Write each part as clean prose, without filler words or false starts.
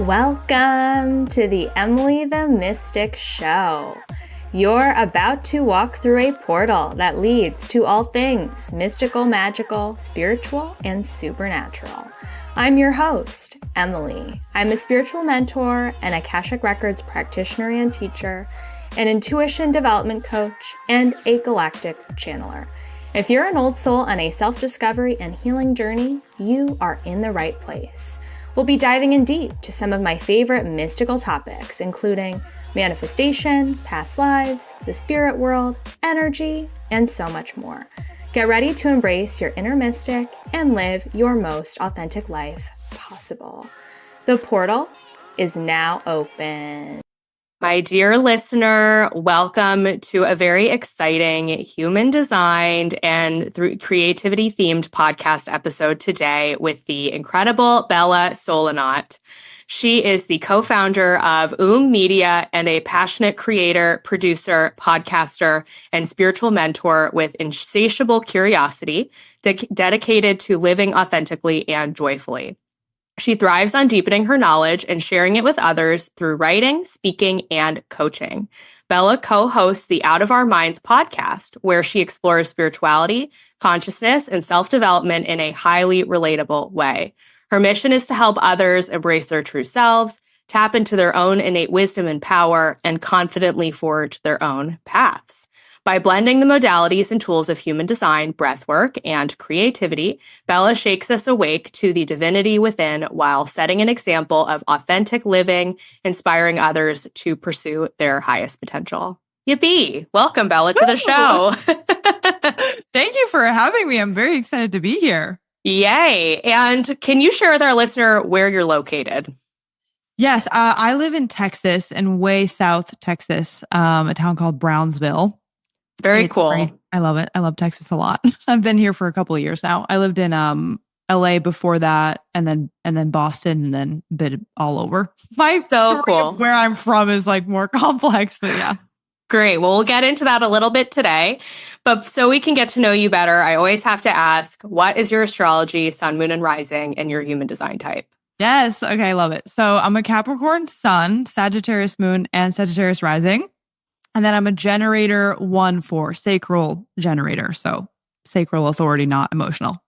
Welcome to the Emily the Mystic Show. You're about to walk through a portal that leads to all things mystical, magical, spiritual, and supernatural. I'm your host, Emily. I'm a spiritual mentor, an Akashic Records practitioner and teacher, an intuition development coach, and a galactic channeler. If you're an old soul on a self-discovery and healing journey, you are in the right place. We'll be diving in deep to some of my favorite mystical topics, including manifestation, past lives, the spirit world, energy, and so much more. Get ready to embrace your inner mystic and live your most authentic life possible. The portal is now open. My dear listener, welcome to a very exciting human-designed and through creativity-themed podcast episode today with the incredible Bella Solanot. She is the co-founder of OOOM Media and a passionate creator, producer, podcaster, and spiritual mentor with insatiable curiosity, dedicated to living authentically and joyfully. She thrives on deepening her knowledge and sharing it with others through writing, speaking, and coaching. Bella co-hosts the Out of Our Minds podcast, where she explores spirituality, consciousness, and self-development in a highly relatable way. Her mission is to help others embrace their true selves, tap into their own innate wisdom and power, and confidently forge their own paths. By blending the modalities and tools of human design, breathwork, and creativity, Bella shakes us awake to the divinity within while setting an example of authentic living, inspiring others to pursue their highest potential. Yippee! Welcome, Bella, to the show. Thank you for having me. I'm very excited to be here. Yay! And can you share with our listener where you're located? Yes, I live in Texas, in way south Texas, a town called Brownsville. Very cool. Great. I love it. I love Texas a lot. I've been here for a couple of years now. I lived in LA before that, and then Boston, and then a bit all over. My so cool. Of where I'm from is like more complex, but yeah. Great. Well, we'll get into that a little bit today. But so we can get to know you better, I always have to ask, what is your astrology, sun, moon, and rising, and your human design type? Yes. Okay. I love it. So I'm a Capricorn sun, Sagittarius moon, and Sagittarius rising. And then I'm a generator 1-4, sacral generator. So sacral authority, not emotional.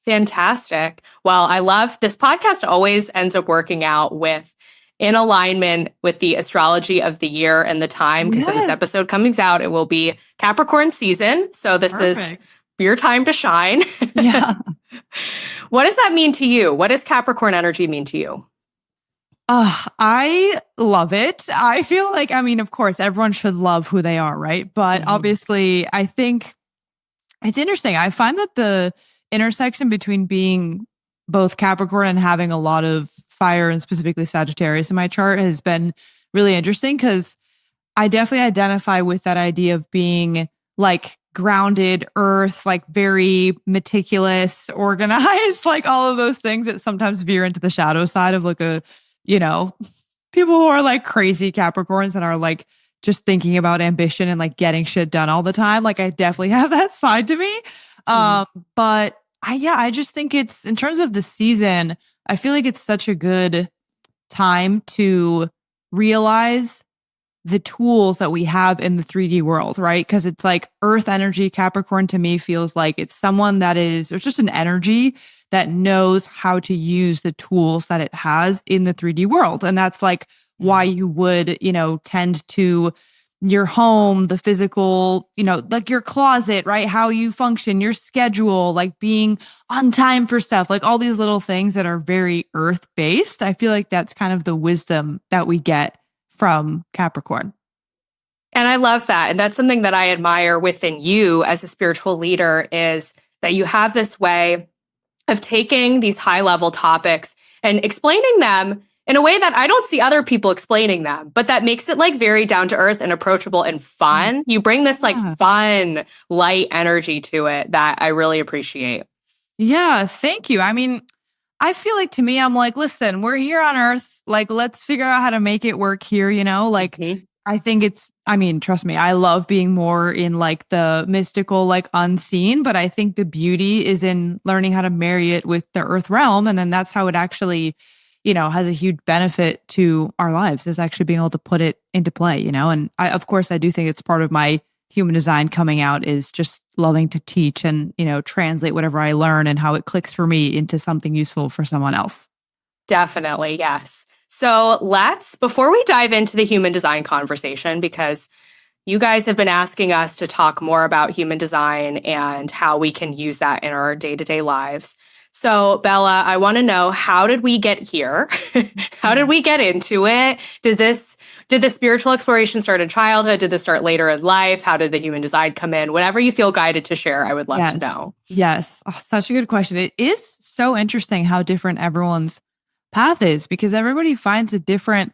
Fantastic. Well, I love this podcast always ends up working out with in alignment with the astrology of the year and the time. Because when this episode comes out, it will be Capricorn season. So this is your time to shine. Yeah. What does that mean to you? What does Capricorn energy mean to you? I love it. I feel like, of course, everyone should love who they are, right? But obviously, I think it's interesting. I find that the intersection between being both Capricorn and having a lot of fire, and specifically Sagittarius in my chart, has been really interesting because I definitely identify with that idea of being like grounded earth, like very meticulous, organized, like all of those things that sometimes veer into the shadow side of like people who are like crazy Capricorns and are like just thinking about ambition and like getting shit done all the time. Like I definitely have that side to me. But I just think it's, in terms of the season, I feel like it's such a good time to realize the tools that we have in the 3D world, right? Because it's like earth energy. Capricorn to me feels like it's someone that is, it's just an energy that knows how to use the tools that it has in the 3D world. And that's like why you would, tend to your home, the physical, like your closet, right? How you function, your schedule, like being on time for stuff, like all these little things that are very earth based. I feel like that's kind of the wisdom that we get from Capricorn. And I love that. And that's something that I admire within you as a spiritual leader, is that you have this way of taking these high level topics and explaining them in a way that I don't see other people explaining them, but that makes it like very down to earth and approachable and fun. You bring this like fun, light energy to it that I really appreciate. Yeah, thank you. I feel like, to me, I'm like, listen, we're here on earth. Like, let's figure out how to make it work here, Like, I think it's, trust me, I love being more in like the mystical, like unseen, but I think the beauty is in learning how to marry it with the earth realm. And then that's how it actually, has a huge benefit to our lives, is actually being able to put it into play, and of course, I do think it's part of my human design coming out is just loving to teach and, translate whatever I learn and how it clicks for me into something useful for someone else. Definitely, yes. So before we dive into the human design conversation, because you guys have been asking us to talk more about human design and how we can use that in our day-to-day lives. So, Bella, I want to know, how did we get here? How did we get into it? Did the spiritual exploration start in childhood? Did this start later in life? How did the human design come in? Whatever you feel guided to share, I would love to know. Yes. Oh, such a good question. It is so interesting how different everyone's path is, because everybody finds a different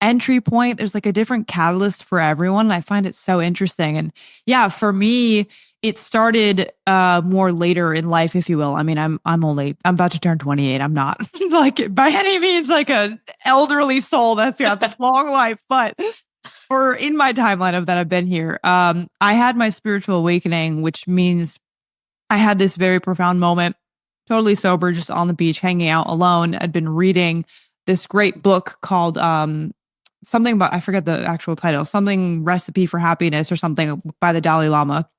entry point. There's like a different catalyst for everyone. And I find it so interesting. And yeah, for me, it started more later in life, if you will. I mean, I'm about to turn 28. I'm not like by any means like an elderly soul that's got this long life, but for in my timeline of that I've been here, I had my spiritual awakening, which means I had this very profound moment, totally sober, just on the beach, hanging out alone. I'd been reading this great book called something about, I forget the actual title, something Recipe for Happiness or something by the Dalai Lama.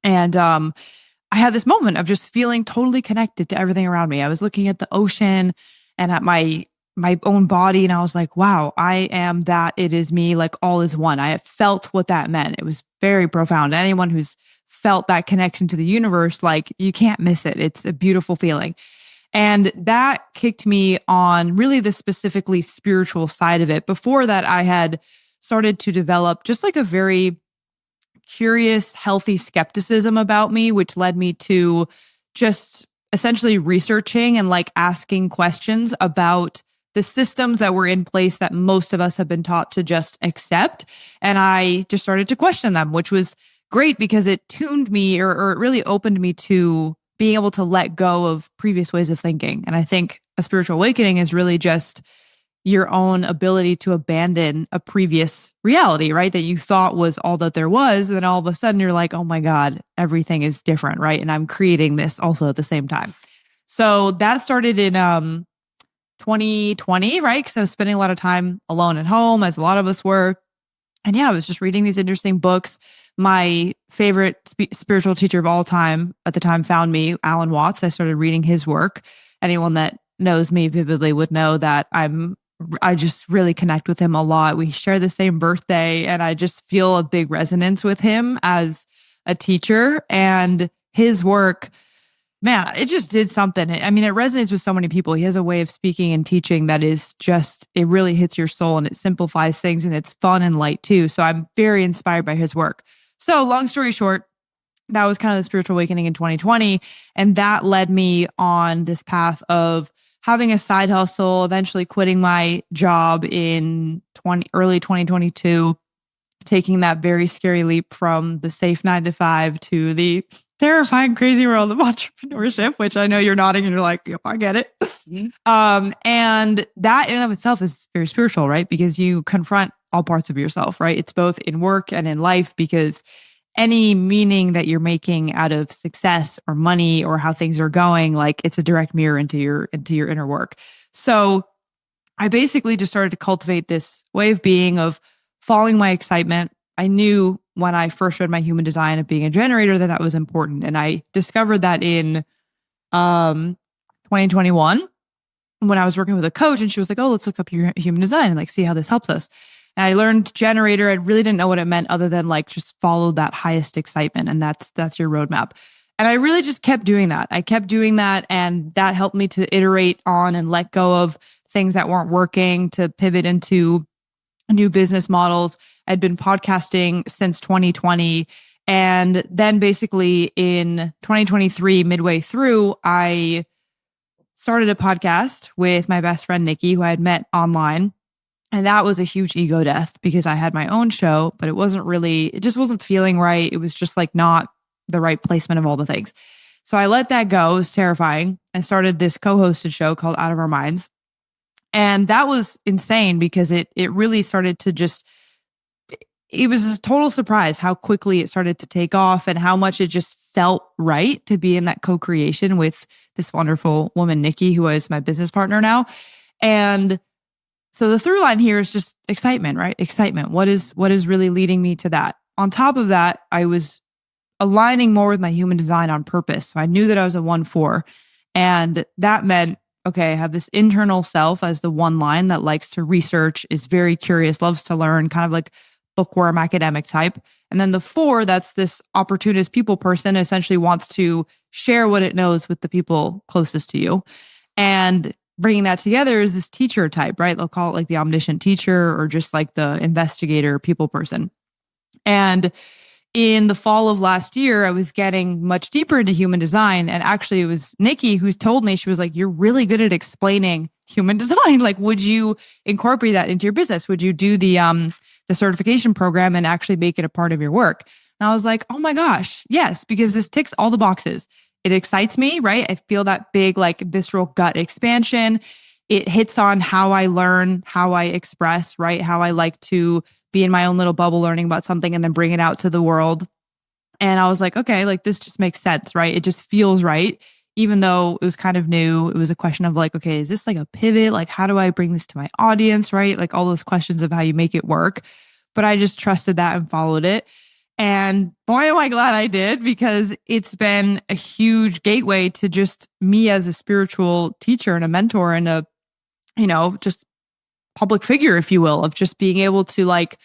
And I had this moment of just feeling totally connected to everything around me. I was looking at the ocean and at my own body, and I was like, wow, I am that, it is me, like all is one. I felt what that meant. It was very profound. Anyone who's felt that connection to the universe, like you can't miss it. It's a beautiful feeling. And that kicked me on really the specifically spiritual side of it. Before that, I had started to develop just like a very curious, healthy skepticism about me, which led me to just essentially researching and like asking questions about the systems that were in place that most of us have been taught to just accept. And I just started to question them, which was great because it tuned me or it really opened me to being able to let go of previous ways of thinking. And I think a spiritual awakening is really just your own ability to abandon a previous reality, right? That you thought was all that there was. And then all of a sudden you're like, oh my God, everything is different, right? And I'm creating this also at the same time. So that started in 2020, right? Because I was spending a lot of time alone at home, as a lot of us were. And yeah, I was just reading these interesting books. My favorite spiritual teacher of all time at the time found me, Alan Watts. I started reading his work. Anyone that knows me vividly would know that I just really connect with him a lot. We share the same birthday, and I just feel a big resonance with him as a teacher. And his work, man, it just did something. I mean, it resonates with so many people. He has a way of speaking and teaching that is just, it really hits your soul and it simplifies things and it's fun and light too. So I'm very inspired by his work. So long story short, that was kind of the spiritual awakening in 2020. And that led me on this path of having a side hustle, eventually quitting my job in early 2022, taking that very scary leap from the safe 9 to 5 to the terrifying, crazy world of entrepreneurship, which I know you're nodding and you're like, yep, I get it. And that in and of itself is very spiritual, right? Because you confront all parts of yourself, right? It's both in work and in life, because any meaning that you're making out of success or money or how things are going, like it's a direct mirror into your inner work. So I basically just started to cultivate this way of being, of following my excitement. I knew when I first read my human design of being a generator that was important. And I discovered that in 2021 when I was working with a coach, and she was like, oh, let's look up your human design and like see how this helps us. And I learned generator. I really didn't know what it meant other than like just follow that highest excitement. And that's your roadmap. And I really just kept doing that. I kept doing that. And that helped me to iterate on and let go of things that weren't working, to pivot into new business models. I'd been podcasting since 2020. And then basically in 2023, midway through, I started a podcast with my best friend, Nikki, who I had met online. And that was a huge ego death because I had my own show, but it just wasn't feeling right. It was just like not the right placement of all the things. So I let that go. It was terrifying. I started this co-hosted show called Out of Our Minds. And that was insane because it really started to it was a total surprise how quickly it started to take off and how much it just felt right to be in that co-creation with this wonderful woman, Nikki, who is my business partner now. And so the through line here is just excitement, right? Excitement. What is really leading me to that? On top of that, I was aligning more with my human design on purpose. So I knew that I was a 1-4. And that meant, okay, I have this internal self as the one line that likes to research, is very curious, loves to learn, kind of like bookworm academic type. And then the 4, that's this opportunist people person, essentially wants to share what it knows with the people closest to you. And bringing that together is this teacher type, right? They'll call it like the omniscient teacher or just like the investigator people person. And in the fall of last year, I was getting much deeper into human design. And actually, it was Nikki who told me, she was like, you're really good at explaining human design. Like, would you incorporate that into your business? Would you do the certification program and actually make it a part of your work? And I was like, oh my gosh, yes, because this ticks all the boxes. It excites me, right? I feel that big, like visceral gut expansion. It hits on how I learn, how I express, right? How I like to be in my own little bubble learning about something and then bring it out to the world. And I was like, okay, like this just makes sense, right? It just feels right. Even though it was kind of new, it was a question of like, okay, is this like a pivot? Like, how do I bring this to my audience, right? Like all those questions of how you make it work. But I just trusted that and followed it. And boy, am I glad I did, because it's been a huge gateway to just me as a spiritual teacher and a mentor and a, just public figure, if you will, of just being able to like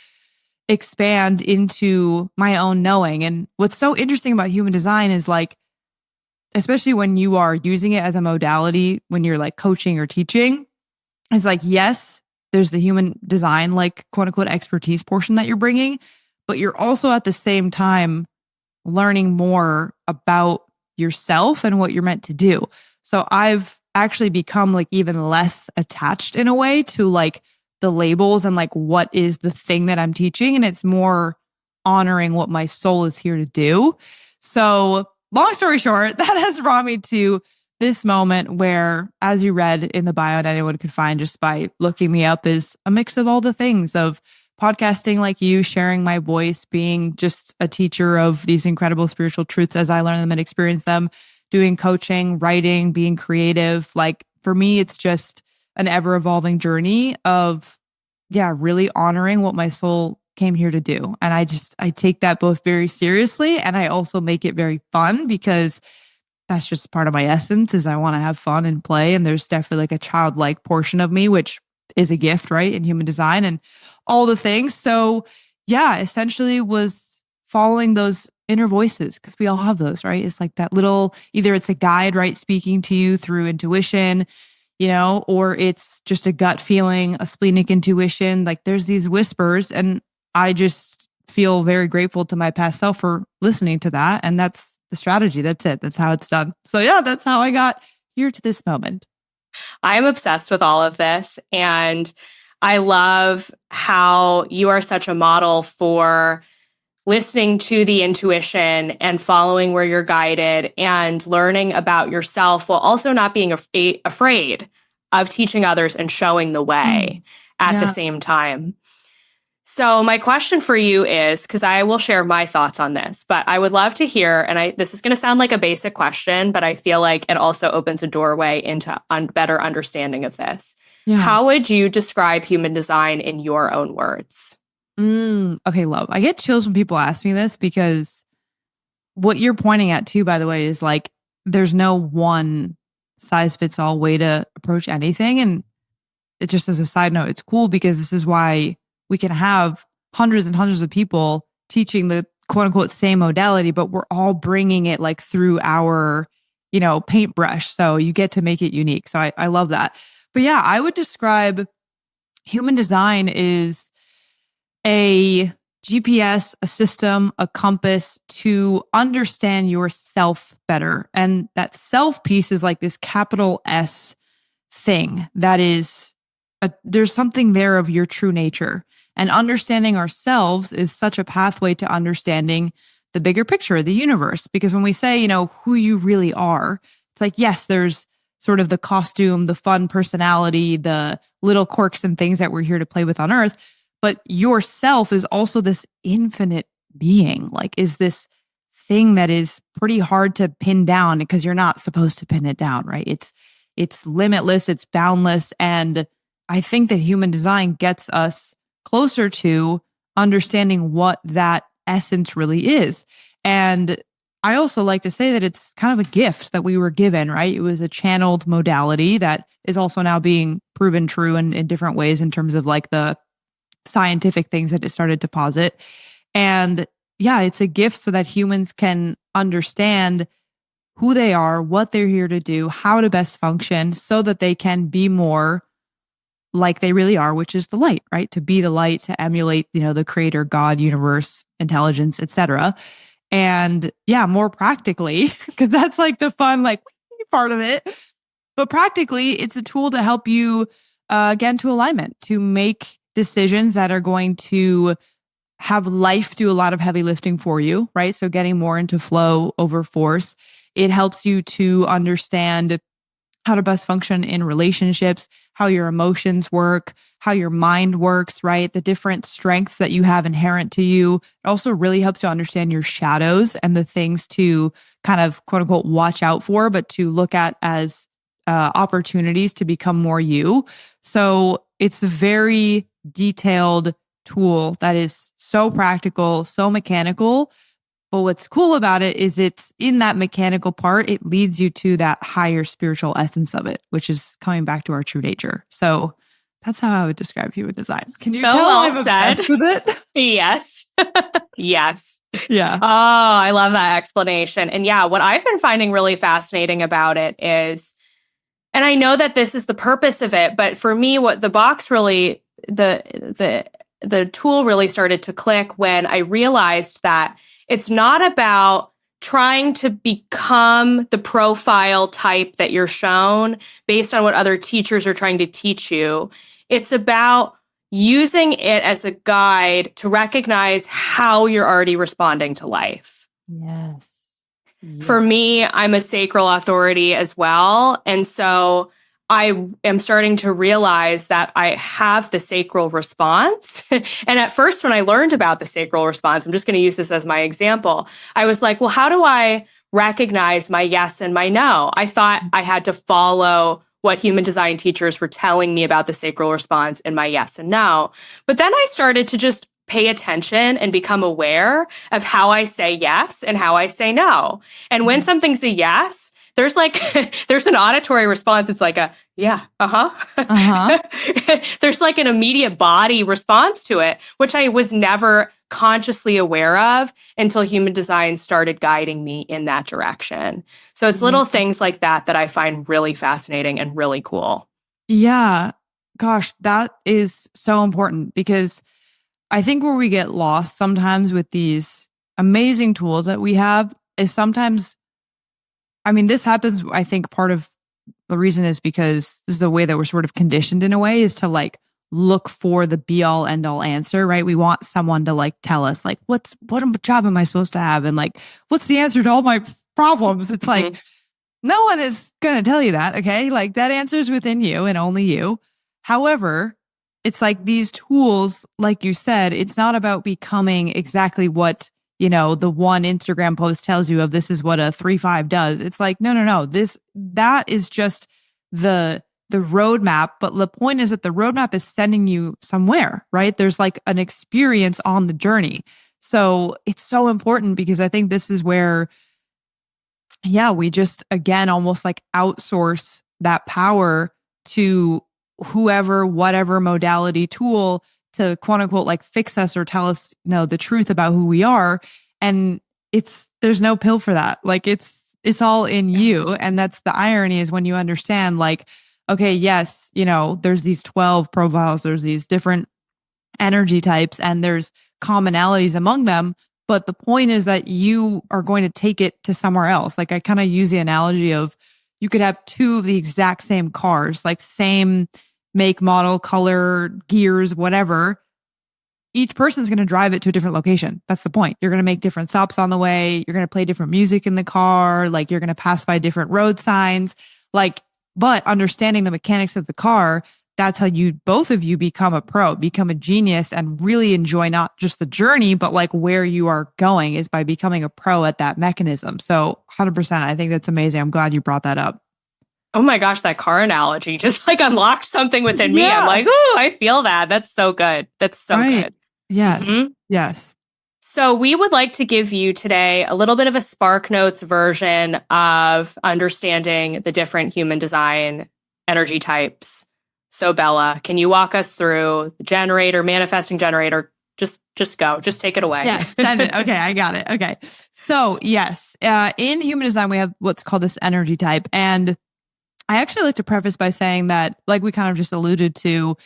expand into my own knowing. And what's so interesting about human design is like, especially when you are using it as a modality, when you're like coaching or teaching, it's like, yes, there's the human design, like quote unquote expertise portion that you're bringing, but you're also at the same time learning more about yourself and what you're meant to do. So I've actually become like even less attached in a way to like the labels and like what is the thing that I'm teaching. And it's more honoring what my soul is here to do. So long story short, that has brought me to this moment where, as you read in the bio that anyone could find just by looking me up, is a mix of all the things of podcasting like you, sharing my voice, being just a teacher of these incredible spiritual truths as I learn them and experience them, doing coaching, writing, being creative. Like for me, it's just an ever evolving journey of, really honoring what my soul came here to do. And I take that both very seriously, and I also make it very fun, because that's just part of my essence, is I want to have fun and play. And there's definitely like a childlike portion of me, which is a gift, right? In human design and all the things. So essentially was following those inner voices, because we all have those, right? It's like that little, either it's a guide, right? Speaking to you through intuition, or it's just a gut feeling, a splenic intuition. Like there's these whispers, and I just feel very grateful to my past self for listening to that. And that's the strategy. That's it. That's how it's done. So that's how I got here to this moment. I'm obsessed with all of this. And I love how you are such a model for listening to the intuition and following where you're guided and learning about yourself, while also not being afraid of teaching others and showing the way at the same time. So my question for you is, because I will share my thoughts on this, but I would love to hear, and this is going to sound like a basic question, but I feel like it also opens a doorway into better understanding of this. Yeah. How would you describe human design in your own words? Okay, love. I get chills when people ask me this, because what you're pointing at too, by the way, is like, there's no one size fits all way to approach anything. And it just, as a side note, it's cool because this is why we can have hundreds and hundreds of people teaching the quote unquote same modality, but we're all bringing it like through our, paintbrush. So you get to make it unique. So I love that. But I would describe human design is a GPS, a system, a compass to understand yourself better. And that self piece is like this capital S thing that is, there's something there of your true nature. And understanding ourselves is such a pathway to understanding the bigger picture, the universe. Because when we say, who you really are, it's like, yes, there's sort of the costume, the fun personality, the little quirks and things that we're here to play with on Earth. But yourself is also this infinite being, like is this thing that is pretty hard to pin down, because you're not supposed to pin it down, right? It's it's limitless, it's boundless. And I think that human design gets us closer to understanding what that essence really is. And I also like to say that it's kind of a gift that we were given, right? It was a channeled modality that is also now being proven true in different ways in terms of like the scientific things that it started to posit. And yeah, it's a gift so that humans can understand who they are, what they're here to do, how to best function so that they can be more like they really are, which is the light, right? To be the light, to emulate, the creator, God, universe, intelligence, etc. And yeah, more practically, because that's like the fun, like part of it. But practically, it's a tool to help you get into alignment, to make decisions that are going to have life do a lot of heavy lifting for you, right? So getting more into flow over force. It helps you to understand how to best function in relationships, how your emotions work, how your mind works, right? The different strengths that you have inherent to you. It also really helps you understand your shadows and the things to kind of quote unquote watch out for, but to look at as opportunities to become more you. So it's a very detailed tool that is so practical, so mechanical. But what's cool about it is it's in that mechanical part, it leads you to that higher spiritual essence of it, which is coming back to our true nature. So that's how I would describe human design. Can you so tell well I'm obsessed said with it? Yes. Yes. Yeah. Oh, I love that explanation. And yeah, what I've been finding really fascinating about it is, and I know that this is the purpose of it, but for me, what the box really, the tool really started to click when I realized that it's not about trying to become the profile type that you're shown based on what other teachers are trying to teach you. It's about using it as a guide to recognize how you're already responding to life. Yes. For me, I'm a sacral authority as well. And so I am starting to realize that I have the sacral response. And at first, when I learned about the sacral response, I'm just going to use this as my example. I was like, well, how do I recognize my yes and my no? I thought I had to follow what human design teachers were telling me about the sacral response in my yes and no. But then I started to just pay attention and become aware of how I say yes and how I say no. And when something's a yes, there's there's an auditory response. It's like a, yeah, There's like an immediate body response to it, which I was never consciously aware of until human design started guiding me in that direction. So it's little things like that that I find really fascinating and really cool. Yeah. Gosh, that is so important because I think where we get lost sometimes with these amazing tools that we have is sometimes, I mean, this happens, I think part of the reason is because this is the way that we're sort of conditioned in a way is to like look for the be all end all answer, right? We want someone to like tell us like, what job am I supposed to have? And like, what's the answer to all my problems? It's like, no one is going to tell you that. Okay. Like that answer is within you and only you. However, it's like these tools, like you said, it's not about becoming exactly what, the one Instagram post tells you of this is what a 3-5 does. It's like, no. That is just the roadmap. But the point is that the roadmap is sending you somewhere, right? There's like an experience on the journey. So it's so important because I think this is where, we just, again, almost like outsource that power to whoever, whatever modality tool to quote unquote, like fix us or tell us, the truth about who we are. And there's no pill for that. Like it's all in you. And that's the irony is when you understand like, okay, yes, there's these 12 profiles, there's these different energy types and there's commonalities among them. But the point is that you are going to take it to somewhere else. Like I kind of use the analogy of you could have two of the exact same cars, like same make, model, color, gears, whatever. Each person's going to drive it to a different location. That's the point. You're going to make different stops on the way. You're going to play different music in the car. Like you're going to pass by different road signs. Like, but understanding the mechanics of the car, that's how both of you become a pro, become a genius and really enjoy not just the journey, but like where you are going is by becoming a pro at that mechanism. So 100%, I think that's amazing. I'm glad you brought that up. Oh my gosh, that car analogy just like unlocked something within me. I'm Yeah. like, oh, I feel that. That's so good. That's so Right. good. Yes. Mhm. Yes. So we would like to give you today a little bit of a Sparknotes version of understanding the different human design energy types. So Bella, can you walk us through the generator, manifesting generator? Just go. Just take it away. Yes, send it. Okay, I got it. Okay. So, yes, in human design, we have what's called this energy type. And I actually like to preface by saying that, like we kind of just alluded to,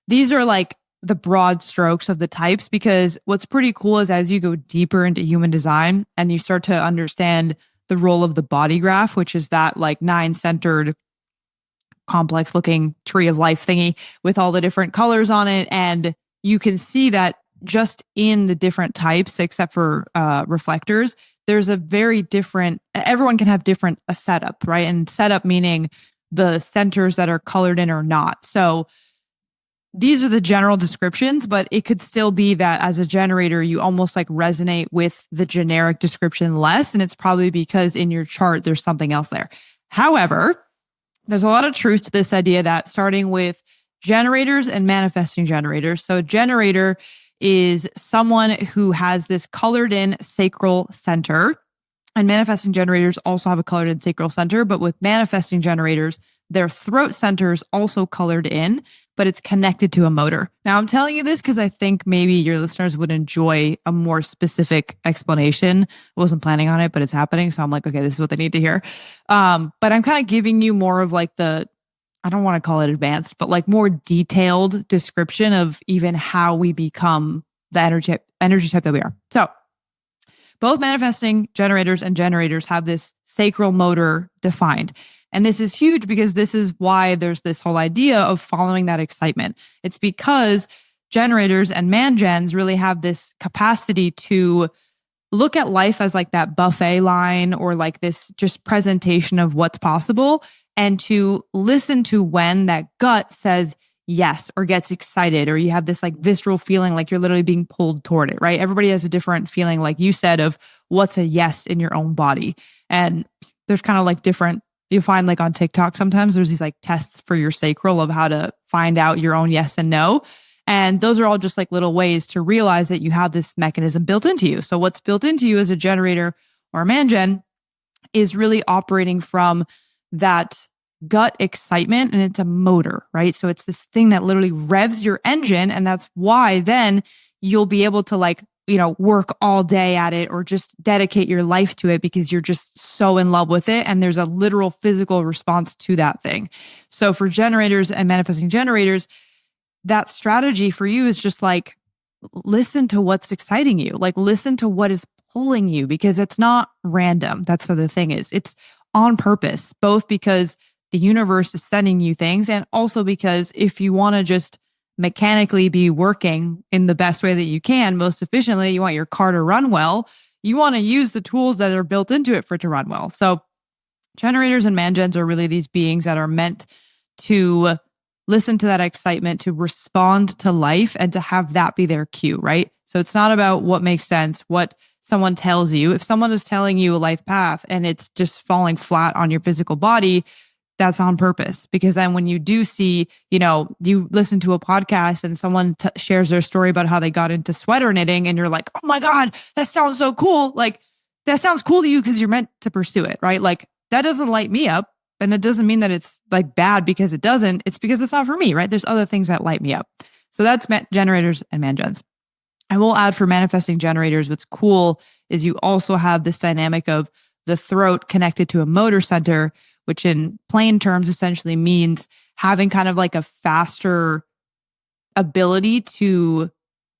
these are like the broad strokes of the types, because what's pretty cool is as you go deeper into human design and you start to understand the role of the body graph, which is that like 9-centered complex looking tree of life thingy with all the different colors on it. And you can see that just in the different types, except for reflectors, there's a very different, everyone can have different a setup, right? And setup meaning the centers that are colored in or not. So these are the general descriptions, but it could still be that as a generator, you almost like resonate with the generic description less. And it's probably because in your chart, there's something else there. However, there's a lot of truth to this idea that starting with generators and manifesting generators. So, generator is someone who has this colored in sacral center. And manifesting generators also have a colored in sacral center. But with manifesting generators, their throat center is also colored in, but it's connected to a motor. Now, I'm telling you this because I think maybe your listeners would enjoy a more specific explanation. I wasn't planning on it, but it's happening. So I'm like, okay, this is what they need to hear. But I'm kind of giving you more of like I don't want to call it advanced, but like more detailed description of even how we become the energy type that we are. So both manifesting generators and generators have this sacral motor defined. And this is huge because this is why there's this whole idea of following that excitement. It's because generators and man-gens really have this capacity to look at life as like that buffet line or like this just presentation of what's possible, and to listen to when that gut says yes or gets excited, or you have this like visceral feeling like you're literally being pulled toward it, right? Everybody has a different feeling, like you said, of what's a yes in your own body. And there's kind of like different, you find like on TikTok sometimes there's these like tests for your sacral of how to find out your own yes and no. And those are all just like little ways to realize that you have this mechanism built into you. So what's built into you as a generator or a man-gen is really operating from that gut excitement, and it's a motor, right? So it's this thing that literally revs your engine. And that's why then you'll be able to like, work all day at it or just dedicate your life to it because you're just so in love with it. And there's a literal physical response to that thing. So for generators and manifesting generators, that strategy for you is just like, listen to what's exciting you, like listen to what is pulling you, because it's not random. That's the thing is, it's on purpose, both because the universe is sending you things, and also because if you want to just mechanically be working in the best way that you can, most efficiently, you want your car to run well, you want to use the tools that are built into it for it to run well. So generators and man-gens are really these beings that are meant to listen to that excitement, to respond to life, and to have that be their cue, right? So it's not about what makes sense, what someone tells you. If someone is telling you a life path and it's just falling flat on your physical body, that's on purpose. Because then when you do see, you listen to a podcast and someone shares their story about how they got into sweater knitting, and you're like, oh my God, that sounds so cool. Like, that sounds cool to you because you're meant to pursue it, right? Like, that doesn't light me up. And it doesn't mean that it's like bad because it doesn't. It's because it's not for me, right? There's other things that light me up. So that's generators and man-gens. I will add for manifesting generators, what's cool is you also have this dynamic of the throat connected to a motor center, which in plain terms essentially means having kind of like a faster ability to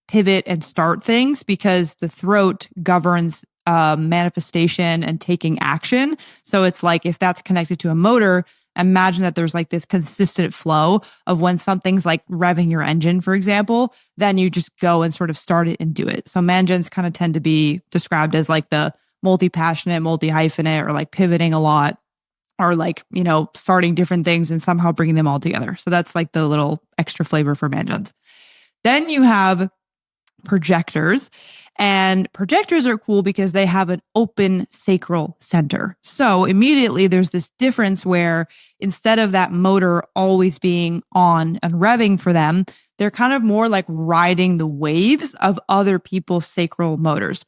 pivot and start things, because the throat governs manifestation and taking action. So it's like, if that's connected to a motor, imagine that there's like this consistent flow of when something's like revving your engine, for example, then you just go and sort of start it and do it. So man-gens kind of tend to be described as like the multi-passionate, multi-hyphenate, or like pivoting a lot, or like, starting different things and somehow bringing them all together. So that's like the little extra flavor for man-gens. Then you have projectors. And projectors are cool because they have an open sacral center. So immediately there's this difference where instead of that motor always being on and revving for them, they're kind of more like riding the waves of other people's sacral motors.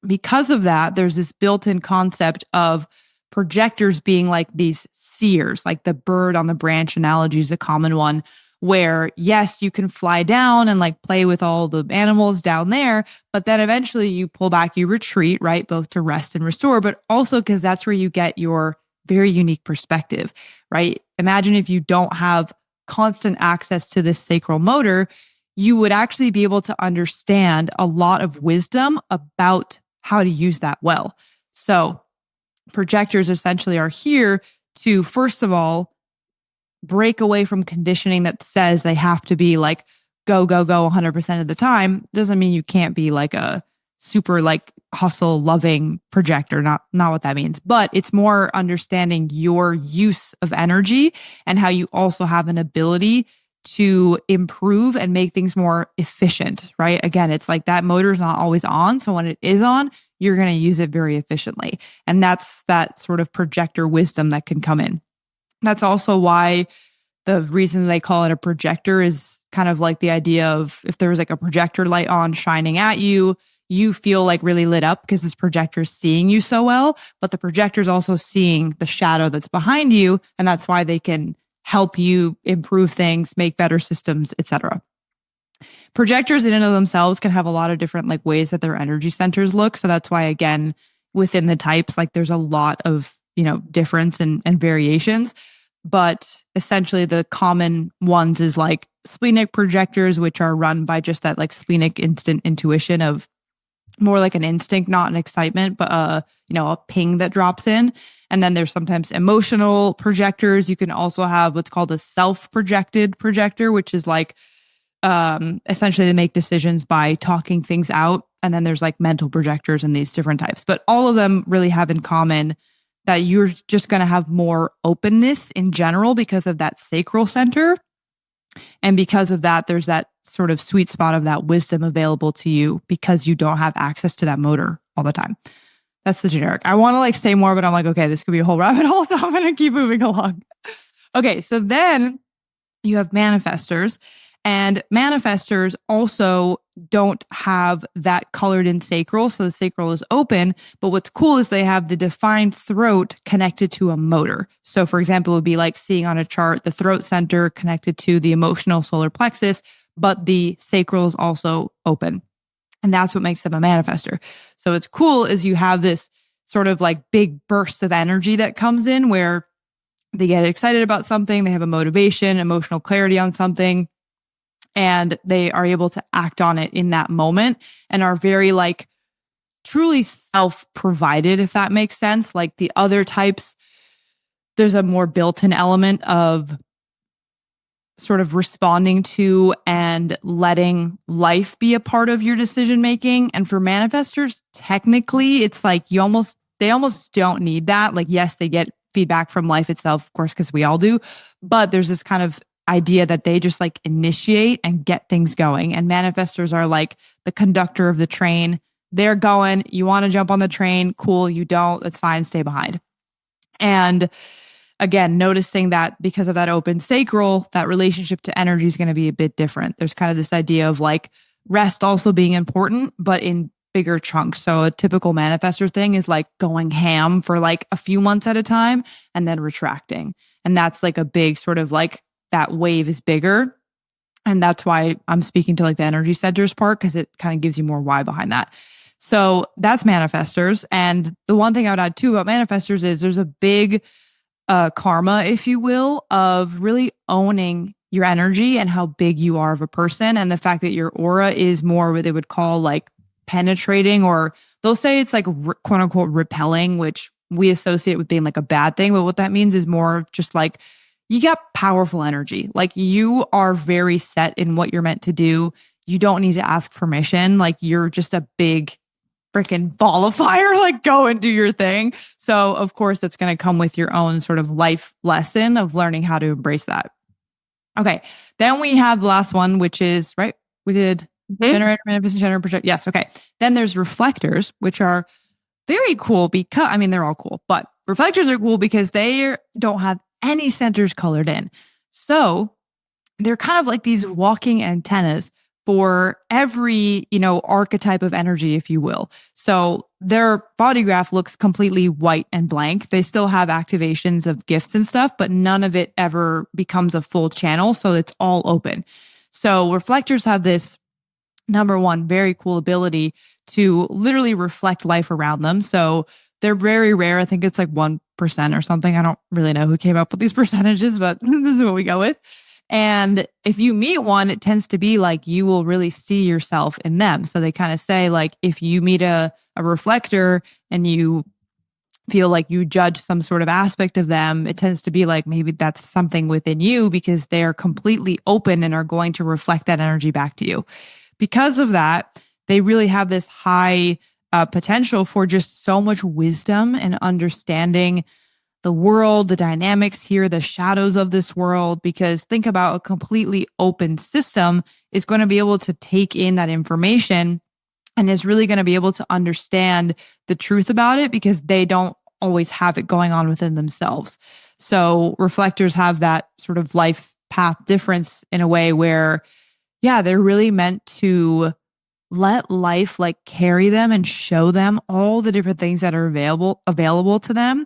Because of that, there's this built-in concept of projectors being like these seers, like the bird on the branch analogy is a common one, where yes, you can fly down and like play with all the animals down there, but then eventually you pull back, you retreat, right? Both to rest and restore, but also because that's where you get your very unique perspective, right? Imagine if you don't have constant access to this sacral motor, you would actually be able to understand a lot of wisdom about how to use that well. So projectors essentially are here to, first of all, break away from conditioning that says they have to be like go 100% of the time. Doesn't mean you can't be like a super like hustle loving projector, not what that means, but it's more understanding your use of energy and how you also have an ability to improve and make things more efficient, right? Again, it's like that motor is not always on. So when it is on, you're going to use it very efficiently. And that's that sort of projector wisdom that can come in. That's also why the reason they call it a projector is kind of like the idea of if there was like a projector light on shining at you, you feel like really lit up because this projector is seeing you so well, but the projector is also seeing the shadow that's behind you. And that's why they can help you improve things, make better systems, etc. Projectors in and of themselves can have a lot of different like ways that their energy centers look. So that's why, again, within the types, like there's a lot of, difference and variations. But essentially the common ones is like splenic projectors, which are run by just that like splenic instant intuition of more like an instinct, not an excitement, but a ping that drops in. And then there's sometimes emotional projectors. You can also have what's called a self-projected projector, which is like essentially they make decisions by talking things out. And then there's like mental projectors and these different types. But all of them really have in common that you're just going to have more openness in general because of that sacral center. And because of that, there's that sort of sweet spot of that wisdom available to you because you don't have access to that motor all the time. That's the generic. I want to like say more, but I'm like, okay, this could be a whole rabbit hole. So I'm going to keep moving along. Okay. So then you have manifestors, and manifestors also don't have that colored in sacral. So the sacral is open, but what's cool is they have the defined throat connected to a motor. So for example, it would be like seeing on a chart, the throat center connected to the emotional solar plexus, but the sacral is also open. And that's what makes them a manifestor. So what's cool is you have this sort of like big burst of energy that comes in where they get excited about something, they have a motivation, emotional clarity on something, and they are able to act on it in that moment and are very like truly self-provided, if that makes sense. Like the other types, there's a more built-in element of sort of responding to and letting life be a part of your decision making. And for manifestors, technically, it's like they almost don't need that. Like, yes, they get feedback from life itself, of course, because we all do. But there's this kind of idea that they just like initiate and get things going. And manifestors are like the conductor of the train. They're going, you want to jump on the train, cool. You don't, that's fine, stay behind. And again, noticing that because of that open sacral, that relationship to energy is going to be a bit different. There's kind of this idea of like rest also being important, but in bigger chunks. So a typical manifestor thing is like going ham for like a few months at a time and then retracting. And that's like a big sort of like that wave is bigger. And that's why I'm speaking to like the energy centers part, because it kind of gives you more why behind that. So that's manifestors. And the one thing I would add too about manifestors is there's a big karma, if you will, of really owning your energy and how big you are of a person. And the fact that your aura is more what they would call like penetrating, or they'll say it's like quote unquote repelling, which we associate with being like a bad thing. But what that means is more just like you got powerful energy. Like you are very set in what you're meant to do. You don't need to ask permission. Like you're just a big freaking ball of fire, like go and do your thing. So of course that's going to come with your own sort of life lesson of learning how to embrace that. Okay. Then we have the last one, which is, right? We did Generator, manifesting, generator, project. Yes. Okay. Then there's reflectors, which are very cool because, I mean, they're all cool, but reflectors are cool because they don't have any centers colored in. So they're kind of like these walking antennas for every, archetype of energy, if you will. So their body graph looks completely white and blank. They still have activations of gifts and stuff, but none of it ever becomes a full channel. So it's all open. So reflectors have this, number one, very cool ability to literally reflect life around them. So they're very rare. I think it's like 1% or something. I don't really know who came up with these percentages, but this is what we go with. And if you meet one, it tends to be like you will really see yourself in them. So they kind of say, like, if you meet a reflector and you feel like you judge some sort of aspect of them, it tends to be like maybe that's something within you because they are completely open and are going to reflect that energy back to you. Because of that, they really have this high potential for just so much wisdom and understanding the world, the dynamics here, the shadows of this world, because think about a completely open system is going to be able to take in that information and is really going to be able to understand the truth about it because they don't always have it going on within themselves. So reflectors have that sort of life path difference in a way where, yeah, they're really meant to let life like carry them and show them all the different things that are available to them.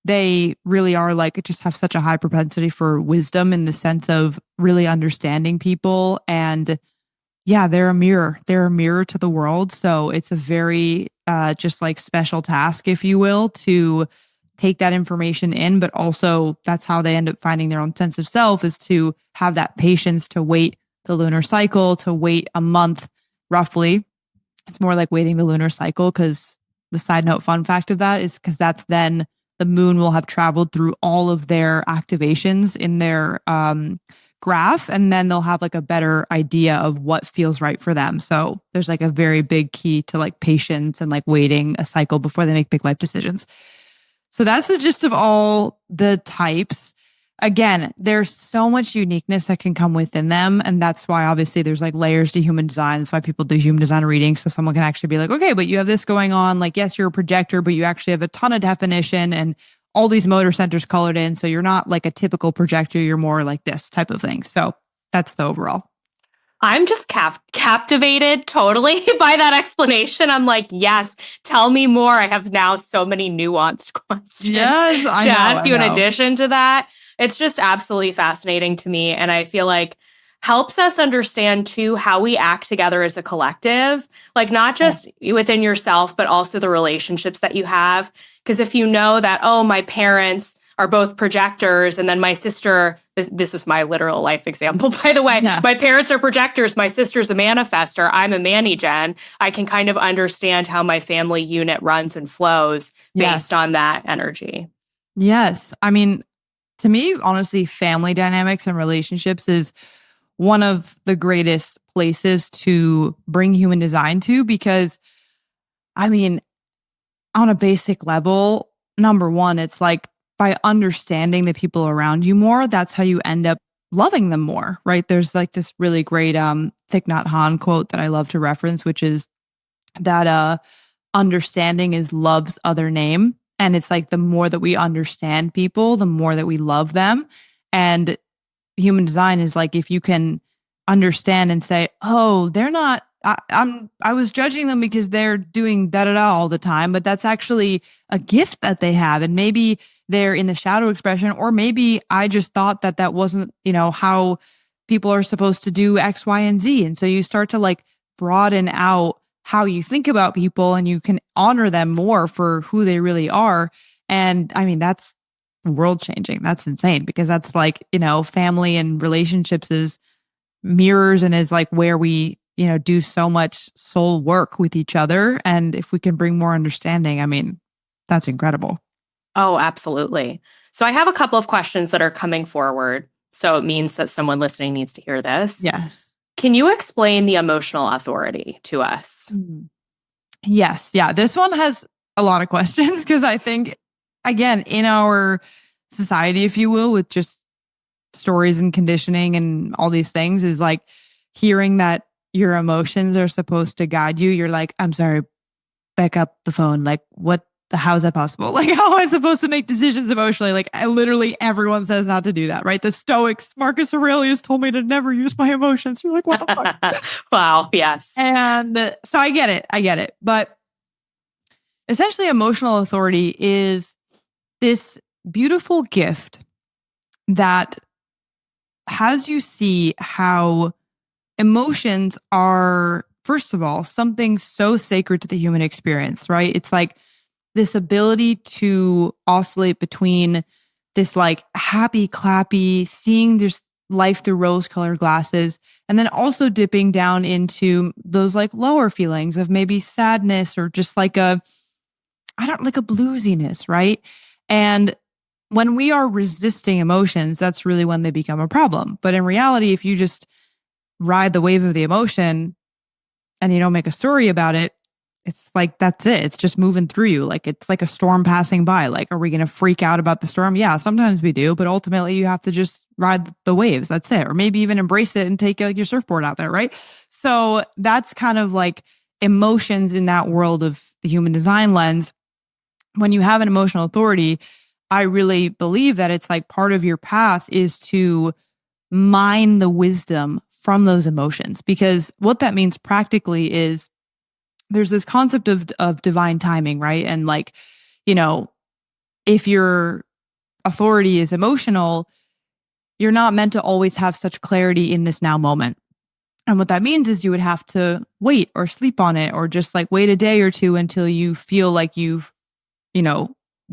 They really are like, just have such a high propensity for wisdom in the sense of really understanding people. And yeah, they're a mirror. They're a mirror to the world. So it's a very just like special task, if you will, to take that information in. But also that's how they end up finding their own sense of self, is to have that patience to wait the lunar cycle, to wait a month roughly. It's more like waiting the lunar cycle, because the side note fun fact of that is because that's then the moon will have traveled through all of their activations in their graph, and then they'll have like a better idea of what feels right for them. So there's like a very big key to like patience and like waiting a cycle before they make big life decisions. So that's the gist of all the types. Again, there's so much uniqueness that can come within them. And that's why obviously there's like layers to human design. That's why people do human design readings. So someone can actually be like, okay, but you have this going on. Like, yes, you're a projector, but you actually have a ton of definition and all these motor centers colored in. So you're not like a typical projector. You're more like this type of thing. So that's the overall. I'm just captivated totally by that explanation. I'm like, yes, tell me more. I have now so many nuanced questions to ask you in addition to that. It's just absolutely fascinating to me. And I feel like helps us understand too how we act together as a collective, like not just within yourself, but also the relationships that you have. Because if you know that, oh, my parents are both projectors, and then my sister, this is my literal life example, by the way, my parents are projectors, my sister's a manifester, I'm a Mani-Gen, I can kind of understand how my family unit runs and flows based on that energy. Yes. I mean, to me, honestly, family dynamics and relationships is one of the greatest places to bring human design to, because, I mean, on a basic level, number one, it's like by understanding the people around you more, that's how you end up loving them more, right? There's like this really great Thich Nhat Hanh quote that I love to reference, which is that understanding is love's other name. And it's like the more that we understand people, the more that we love them. And human design is like, if you can understand and say, oh, they're not, I was judging them because they're doing da da da all the time, but that's actually a gift that they have. And maybe they're in the shadow expression, or maybe I just thought that that wasn't, how people are supposed to do X, Y, and Z. And so you start to like broaden out how you think about people, and you can honor them more for who they really are. And I mean, that's world changing. That's insane, because that's like, family and relationships is mirrors and is like where we, do so much soul work with each other. And if we can bring more understanding, I mean, that's incredible. Oh, absolutely. So I have a couple of questions that are coming forward. So it means that someone listening needs to hear this. Yes. Can you explain the emotional authority to us? Yes. Yeah. This one has a lot of questions, because I think, again, in our society, if you will, with just stories and conditioning and all these things, is like hearing that your emotions are supposed to guide you, you're like, I'm sorry, back up the phone. Like, how is that possible? Like, how am I supposed to make decisions emotionally? Like, literally everyone says not to do that, right? The Stoics, Marcus Aurelius told me to never use my emotions. You're like, what the fuck? Wow. Yes. And so I get it. But essentially, emotional authority is this beautiful gift that has you see how emotions are, first of all, something so sacred to the human experience, right? It's like this ability to oscillate between this like happy, clappy, seeing just life through rose colored glasses, and then also dipping down into those like lower feelings of maybe sadness or just like like a bluesiness, right? And when we are resisting emotions, that's really when they become a problem. But in reality, if you just ride the wave of the emotion and you don't make a story about it, it's like, that's it. It's just moving through you. Like, it's like a storm passing by. Like, are we going to freak out about the storm? Yeah, sometimes we do, but ultimately you have to just ride the waves. That's it. Or maybe even embrace it and take like your surfboard out there, right? So that's kind of like emotions in that world of the human design lens. When you have an emotional authority, I really believe that it's like part of your path is to mine the wisdom from those emotions. Because what that means practically is there's this concept of divine timing, right? And like, if your authority is emotional, you're not meant to always have such clarity in this now moment. And what that means is you would have to wait or sleep on it, or just like wait a day or two until you feel like you've,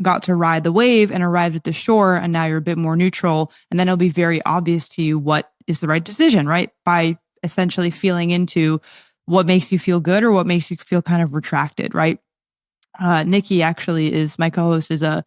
got to ride the wave and arrived at the shore. And now you're a bit more neutral. And then it'll be very obvious to you what is the right decision, right? By essentially feeling into what makes you feel good or what makes you feel kind of retracted, right? Nikki actually is my co-host, is an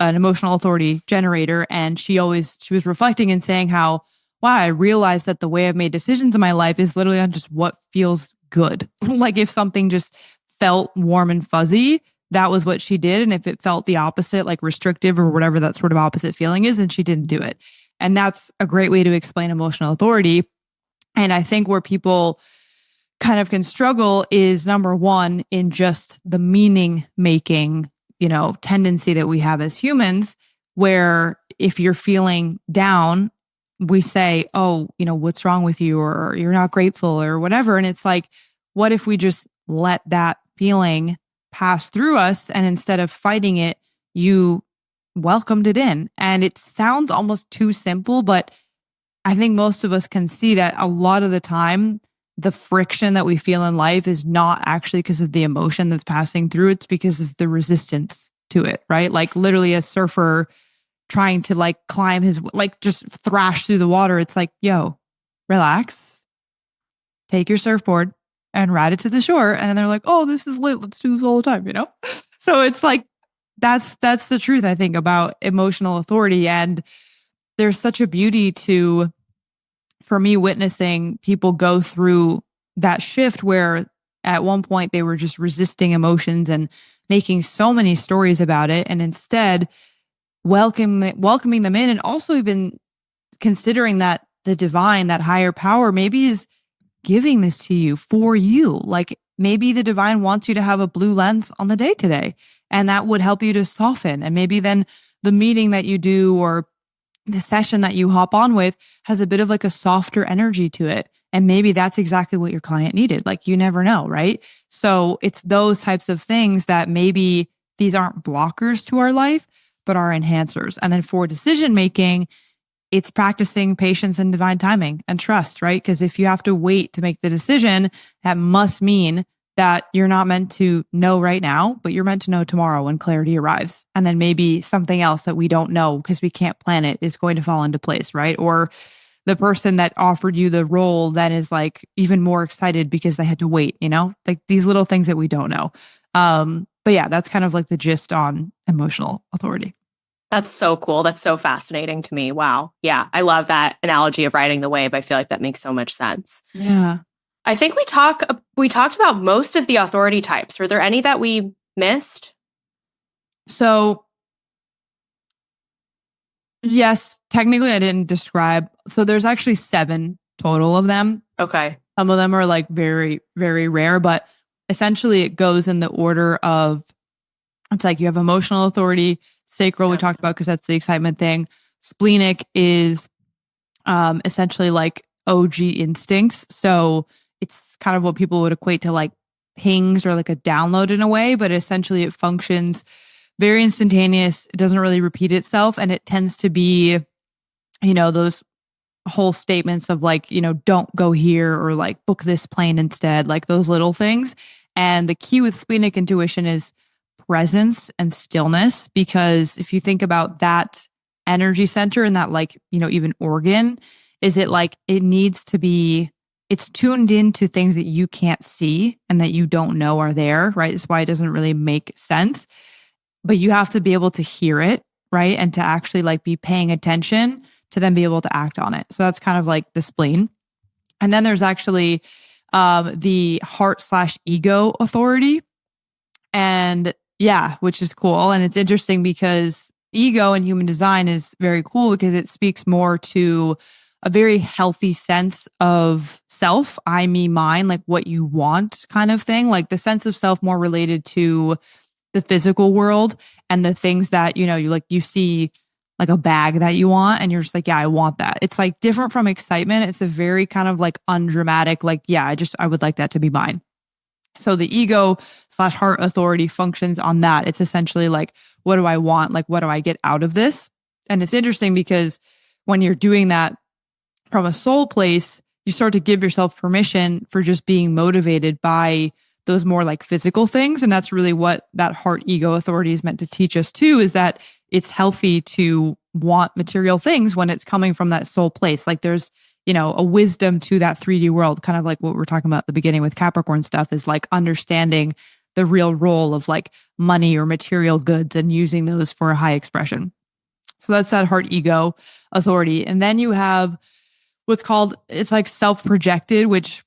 emotional authority generator. And she was reflecting and saying how, wow, I realized that the way I've made decisions in my life is literally on just what feels good. Like if something just felt warm and fuzzy, that was what she did. And if it felt the opposite, like restrictive or whatever that sort of opposite feeling is, then she didn't do it. And that's a great way to explain emotional authority. And I think where people kind of can struggle is number one, in just the meaning making, tendency that we have as humans, where if you're feeling down, we say, oh, what's wrong with you? Or you're not grateful or whatever. And it's like, what if we just let that feeling pass through us, and instead of fighting it, you welcomed it in? And it sounds almost too simple, but I think most of us can see that a lot of the time, the friction that we feel in life is not actually because of the emotion that's passing through. It's because of the resistance to it, right? Like literally a surfer trying to like climb just thrash through the water. It's like, yo, relax, take your surfboard and ride it to the shore. And then they're like, oh, this is lit. Let's do this all the time, So it's like, that's the truth, I think, about emotional authority. And there's such a beauty to, for me, witnessing people go through that shift where at one point they were just resisting emotions and making so many stories about it. And instead welcoming them in, and also even considering that the divine, that higher power, maybe is giving this to you for you. Like maybe the divine wants you to have a blue lens on the day today, and that would help you to soften. And maybe then the meeting that you do or the session that you hop on with has a bit of like a softer energy to it. And maybe that's exactly what your client needed. Like you never know, right? So it's those types of things that maybe these aren't blockers to our life, but are enhancers. And then for decision making, it's practicing patience and divine timing and trust, right? Because if you have to wait to make the decision, that must mean that you're not meant to know right now, but you're meant to know tomorrow when clarity arrives. And then maybe something else that we don't know because we can't plan it is going to fall into place, right? Or the person that offered you the role that is like even more excited because they had to wait, like these little things that we don't know. But yeah, that's kind of like the gist on emotional authority. That's so cool. That's so fascinating to me. Wow. Yeah. I love that analogy of riding the wave. I feel like that makes so much sense. Yeah. I think we talked about most of the authority types. Were there any that we missed? So yes, technically I didn't describe. So there's actually 7 total of them. Okay. Some of them are like very, very rare, but essentially it goes in the order of, it's like you have emotional authority, sacral, we talked about because that's the excitement thing. Splenic is essentially like OG instincts. So it's kind of what people would equate to like pings or like a download in a way, but essentially it functions very instantaneous. It doesn't really repeat itself. And it tends to be, those whole statements of like, don't go here or like book this plane instead, like those little things. And the key with splenic intuition is presence and stillness, because if you think about that energy center and that like, even organ, is it like it needs to be, it's tuned into things that you can't see and that you don't know are there, right? That's why it doesn't really make sense. But you have to be able to hear it, right? And to actually like be paying attention to then be able to act on it. So that's kind of like the spleen. And then there's actually the heart/ego authority. And yeah, which is cool. And it's interesting because ego in human design is very cool because it speaks more to a very healthy sense of self, I, me, mine, like what you want kind of thing. Like the sense of self more related to the physical world and the things that, you see like a bag that you want and you're just like, yeah, I want that. It's like different from excitement. It's a very kind of like undramatic, like, yeah, I would like that to be mine. So the ego/heart authority functions on that. It's essentially like, what do I want? Like, what do I get out of this? And it's interesting because when you're doing that from a soul place, you start to give yourself permission for just being motivated by those more like physical things. And that's really what that heart ego authority is meant to teach us too, is that it's healthy to want material things when it's coming from that soul place. Like there's, a wisdom to that 3D world, kind of like what we're talking about at the beginning with Capricorn stuff, is like understanding the real role of like money or material goods and using those for a high expression. So that's that heart ego authority. And then you have what's called, it's like self-projected, which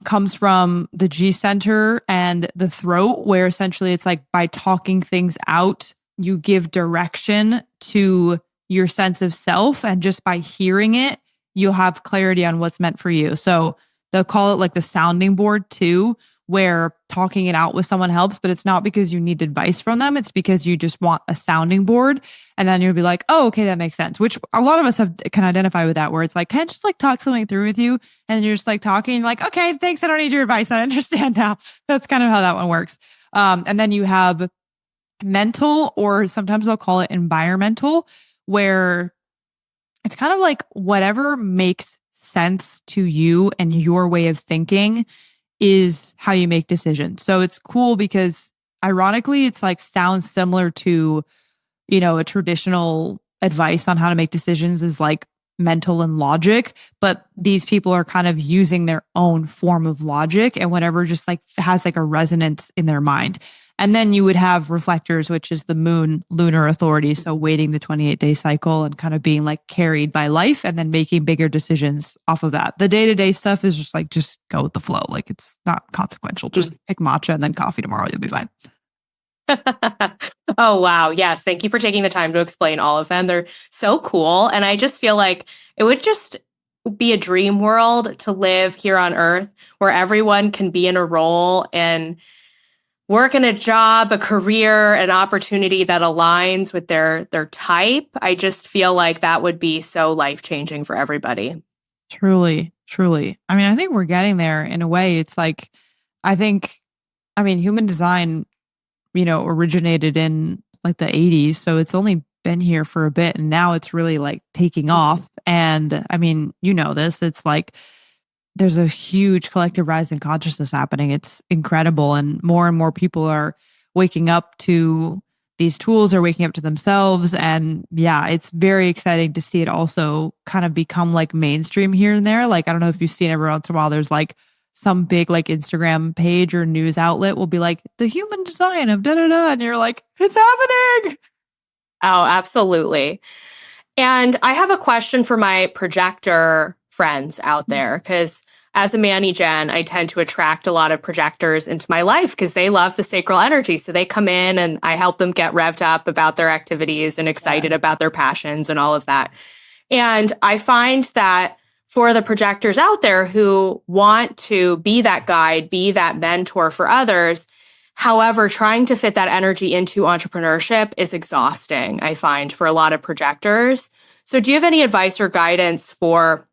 comes from the G center and the throat, where essentially it's like by talking things out, you give direction to your sense of self. And just by hearing it, you'll have clarity on what's meant for you. So they'll call it like the sounding board too, where talking it out with someone helps, but it's not because you need advice from them. It's because you just want a sounding board. And then you'll be like, oh, okay, that makes sense. Which a lot of us can identify with that, where it's like, can I just like talk something through with you? And you're just like talking, you're like, okay, thanks. I don't need your advice. I understand now. That's kind of how that one works. And then you have mental, or sometimes I'll call it environmental, where it's kind of like whatever makes sense to you and your way of thinking is how you make decisions. So it's cool because ironically, it's like sounds similar to, a traditional advice on how to make decisions is like mental and logic, but these people are kind of using their own form of logic and whatever just like has like a resonance in their mind. And then you would have reflectors, which is the moon lunar authority. So waiting the 28-day cycle and kind of being like carried by life and then making bigger decisions off of that. The day-to-day stuff is just like, just go with the flow. Like it's not consequential. Just pick matcha and then coffee tomorrow. You'll be fine. Oh, wow. Yes. Thank you for taking the time to explain all of them. They're so cool. And I just feel like it would just be a dream world to live here on Earth where everyone can be in a role and work in a job, a career, an opportunity that aligns with their type. I just feel like that would be so life-changing for everybody. Truly, truly. I mean, I think we're getting there in a way. It's like, human design, originated in like the 80s. So it's only been here for a bit and now it's really like taking off. And I mean, this, it's like, there's a huge collective rise in consciousness happening. It's incredible. And more people are waking up to these tools, are waking up to themselves. And yeah, it's very exciting to see it also kind of become like mainstream here and there. Like, I don't know if you've seen every once in a while, there's like some big like Instagram page or news outlet will be like the human design of da da da. And you're like, it's happening. Oh, absolutely. And I have a question for my projector friends out there, because as a Manny Gen, I tend to attract a lot of projectors into my life because they love the sacral energy. So they come in and I help them get revved up about their activities and excited about their passions and all of that. And I find that for the projectors out there who want to be that guide, be that mentor for others. However, trying to fit that energy into entrepreneurship is exhausting, I find, for a lot of projectors. So do you have any advice or guidance for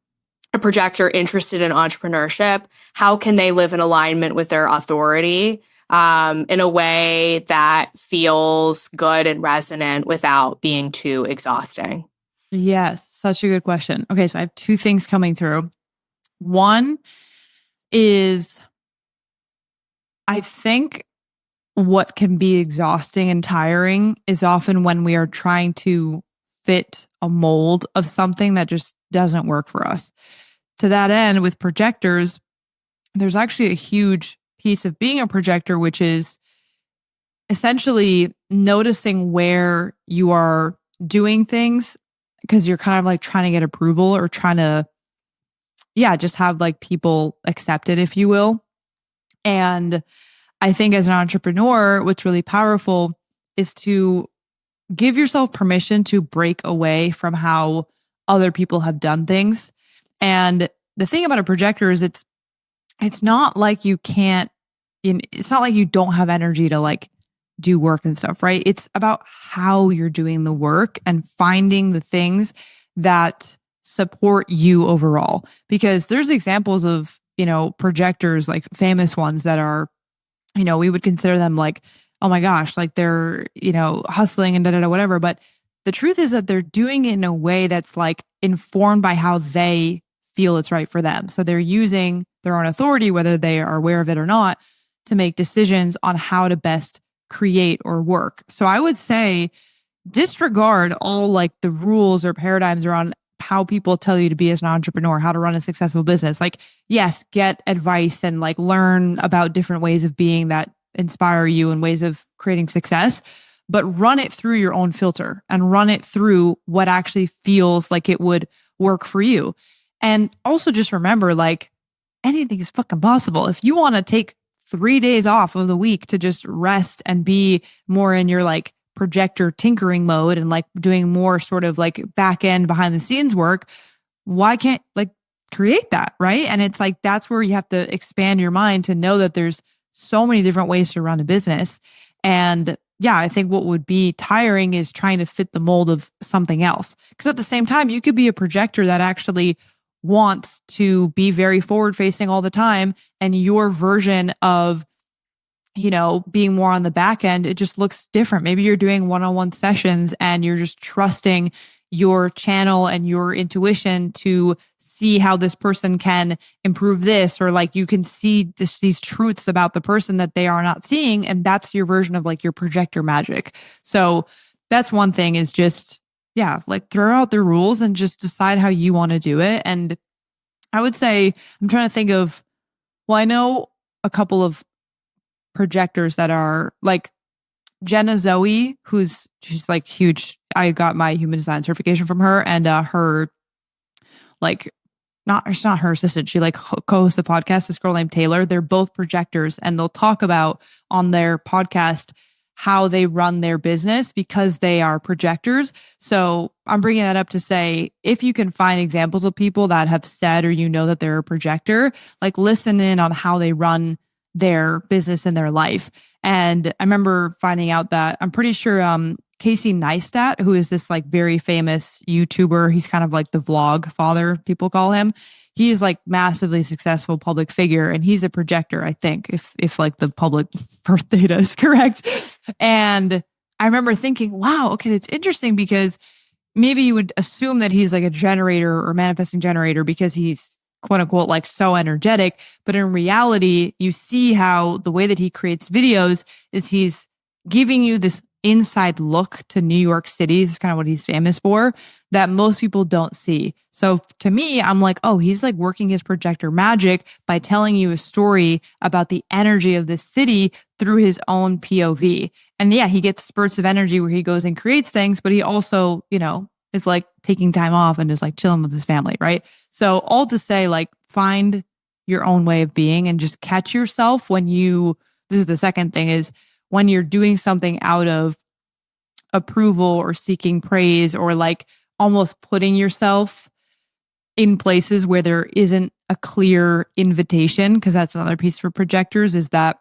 a projector interested in entrepreneurship? How can they live in alignment with their authority in a way that feels good and resonant without being too exhausting? Yes, such a good question. Okay, so I have two things coming through. One is, I think what can be exhausting and tiring is often when we are trying to fit a mold of something that just doesn't work for us. To that end, with projectors, there's actually a huge piece of being a projector, which is essentially noticing where you are doing things because you're kind of like trying to get approval or trying to, just have like people accept it, if you will. And I think as an entrepreneur, what's really powerful is to give yourself permission to break away from how other people have done things. And the thing about a projector is it's not like you can't, it's not like you don't have energy to like do work and stuff, right? It's about how you're doing the work and finding the things that support you overall. Because there's examples of, projectors, like famous ones that are, we would consider them like, oh my gosh, like they're, hustling and whatever. But the truth is that they're doing it in a way that's like informed by how they feel it's right for them. So they're using their own authority, whether they are aware of it or not, to make decisions on how to best create or work. So I would say disregard all like the rules or paradigms around how people tell you to be as an entrepreneur, how to run a successful business. Like, yes, get advice and like learn about different ways of being that inspire you and ways of creating success, but run it through your own filter and run it through what actually feels like it would work for you. And also just remember, like, anything is fucking possible. If you want to take 3 days off of the week to just rest and be more in your like projector tinkering mode and like doing more sort of like back end behind the scenes work, why can't like create that, right? And it's like, that's where you have to expand your mind to know that there's so many different ways to run a business. And yeah, I think what would be tiring is trying to fit the mold of something else. Because at the same time, you could be a projector that actually wants to be very forward facing all the time. And your version of, being more on the back end, it just looks different. Maybe you're doing one-on-one sessions and you're just trusting your channel and your intuition to see how this person can improve this, or like you can see these truths about the person that they are not seeing. And that's your version of like your projector magic. So that's one thing, is just, like throw out the rules and just decide how you want to do it. And I would say, I'm trying to think of, I know a couple of projectors that are like Jenna Zoe, she's like huge. I got my human design certification from her, and her like, it's not her assistant. She like co-hosts a podcast, this girl named Taylor. They're both projectors, and they'll talk about on their podcast how they run their business because they are projectors. So I'm bringing that up to say, if you can find examples of people that have said, or that they're a projector, like listen in on how they run their business and their life. And I remember finding out that I'm pretty sure Casey Neistat, who is this like very famous YouTuber, he's kind of like the vlog father, people call him. He's like massively successful public figure, and he's a projector, I think, if like the public birth data is correct. And I remember thinking, wow, okay, that's interesting, because maybe you would assume that he's like a generator or manifesting generator because he's quote unquote like so energetic. But in reality, you see how the way that he creates videos is he's giving you this inside look to New York City. This is kind of what he's famous for, that most people don't see. So to me, I'm like, oh, he's like working his projector magic by telling you a story about the energy of this city through his own POV. And yeah, he gets spurts of energy where he goes and creates things, but he also, is like taking time off and is like chilling with his family, right? So all to say, like, find your own way of being and just catch yourself when this is the second thing, is when you're doing something out of approval or seeking praise, or like almost putting yourself in places where there isn't a clear invitation, because that's another piece for projectors, is that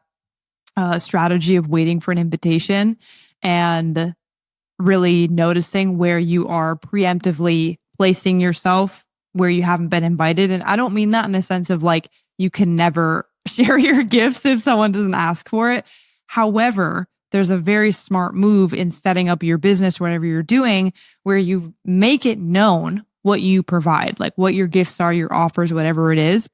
strategy of waiting for an invitation and really noticing where you are preemptively placing yourself where you haven't been invited. And I don't mean that in the sense of like you can never share your gifts if someone doesn't ask for it. However, there's a very smart move in setting up your business, whatever you're doing, where you make it known what you provide, like what your gifts are, your offers, whatever it is.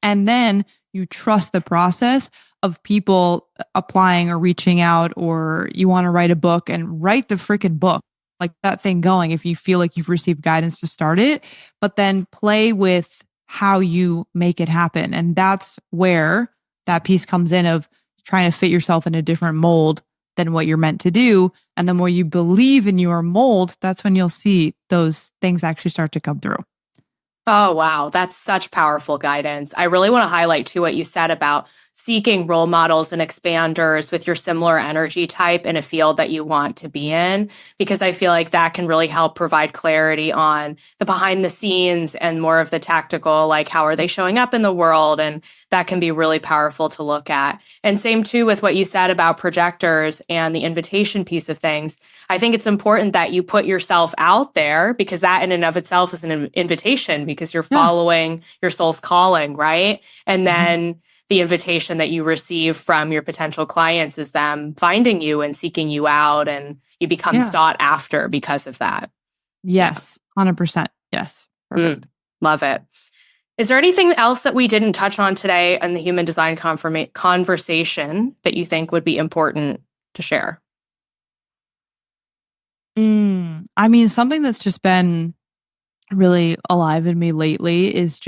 And then you trust the process of people applying or reaching out, or you want to write a book, and write the freaking book, like that thing going if you feel like you've received guidance to start it, but then play with how you make it happen. And that's where that piece comes in of trying to fit yourself in a different mold than what you're meant to do. And the more you believe in your mold, that's when you'll see those things actually start to come through. Oh, wow. That's such powerful guidance. I really want to highlight too what you said about seeking role models and expanders with your similar energy type in a field that you want to be in, because I feel like that can really help provide clarity on the behind the scenes and more of the tactical, like how are they showing up in the world? And that can be really powerful to look at. And same too with what you said about projectors and the invitation piece of things. I think it's important that you put yourself out there, because that in and of itself is an invitation, because you're following your soul's calling, right? And then the invitation that you receive from your potential clients is them finding you and seeking you out, and you become sought after because of that. Yes, 100%. Yes. Perfect. Love it. Is there anything else that we didn't touch on today in the human design conversation that you think would be important to share? I mean, something that's just been really alive in me lately is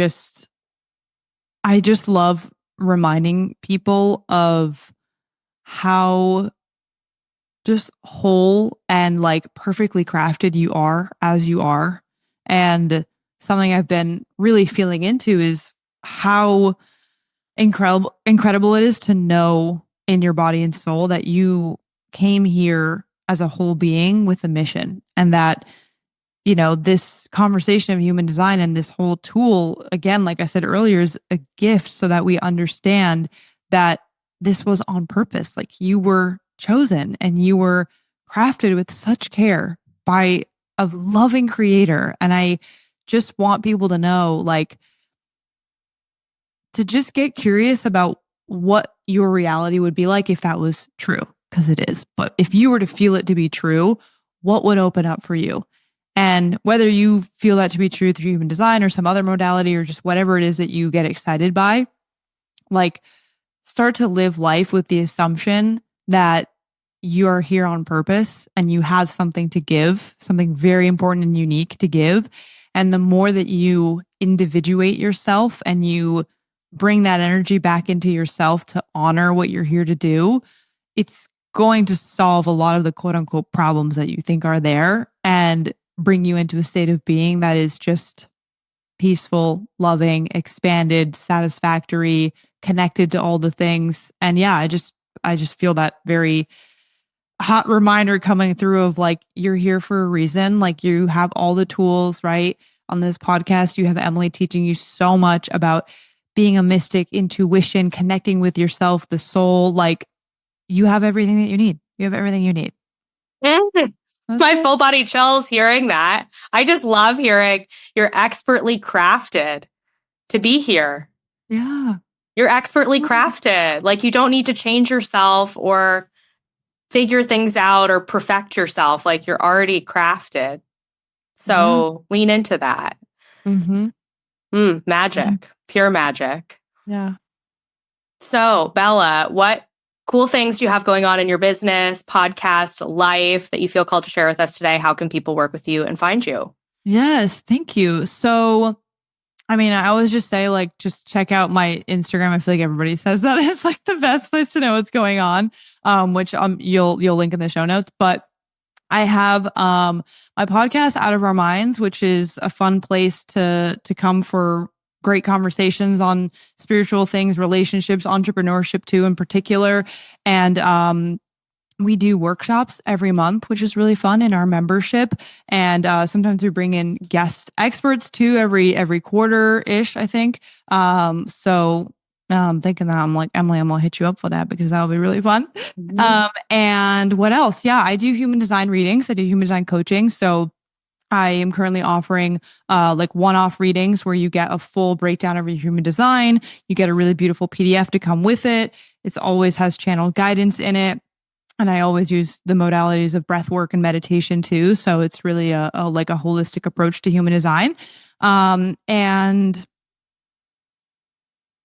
I just love reminding people of how just whole and like perfectly crafted you are as you are. And something I've been really feeling into is how incredible it is to know in your body and soul that you came here as a whole being with a mission, and that, you know, this conversation of human design and this whole tool, again, like I said earlier, is a gift so that we understand that this was on purpose. Like you were chosen and you were crafted with such care by a loving creator. And I just want people to know, like, to just get curious about what your reality would be like if that was true, because it is. But if you were to feel it to be true, what would open up for you? And whether you feel that to be true through human design or some other modality or just whatever it is that you get excited by, like, start to live life with the assumption that you are here on purpose and you have something to give, something very important and unique to give. And the more that you individuate yourself and you bring that energy back into yourself to honor what you're here to do, it's going to solve a lot of the quote unquote problems that you think are there and bring you into a state of being that is just peaceful, loving, expanded, satisfactory, connected to all the things. And yeah, I just feel that very hot reminder coming through of like, you're here for a reason. Like you have all the tools, right? On this podcast, you have Emily teaching you so much about being a mystic, intuition, connecting with yourself, the soul. Like you have everything that you need. You have everything you need. My full body chills hearing that. I just love hearing you're expertly crafted to be here. Yeah. You're expertly crafted. Like you don't need to change yourself or figure things out or perfect yourself. Like you're already crafted. So lean into that. Magic, pure magic. Yeah. So Bella, what cool things do you have going on in your business, podcast, life that you feel called to share with us today? How can people work with you and find you? Yes, thank you. So, I mean, I always just say, like, just check out my Instagram. I feel like everybody says that is like the best place to know what's going on, which you'll link in the show notes. But I have my podcast, Out of Our Minds, which is a fun place to come for great conversations on spiritual things, relationships, entrepreneurship too, in particular. And we do workshops every month, which is really fun in our membership. And sometimes we bring in guest experts too every quarter-ish, I think. So I'm thinking that I'm like, Emily, I'm going to hit you up for that because that'll be really fun. And what else? Yeah, I do human design readings. I do human design coaching. So I am currently offering like one-off readings where you get a full breakdown of your human design. You get a really beautiful PDF to come with it. It always has channel guidance in it. And I always use the modalities of breathwork and meditation too. So it's really a like a holistic approach to human design. And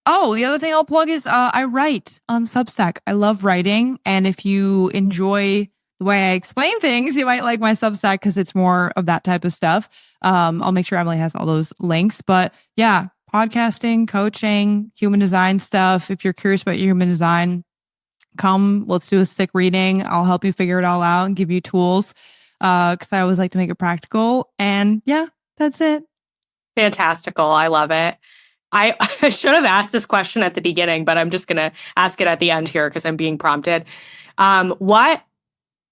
the other thing I'll plug is I write on Substack. I love writing. And if you enjoy the way I explain things, you might like my Substack because it's more of that type of stuff. I'll make sure Emily has all those links. But yeah, podcasting, coaching, human design stuff. If you're curious about your human design, come, let's do a sick reading. I'll help you figure it all out and give you tools because I always like to make it practical. And yeah, that's it. Fantastical. I love it. I should have asked this question at the beginning, but I'm just going to ask it at the end here because I'm being prompted. What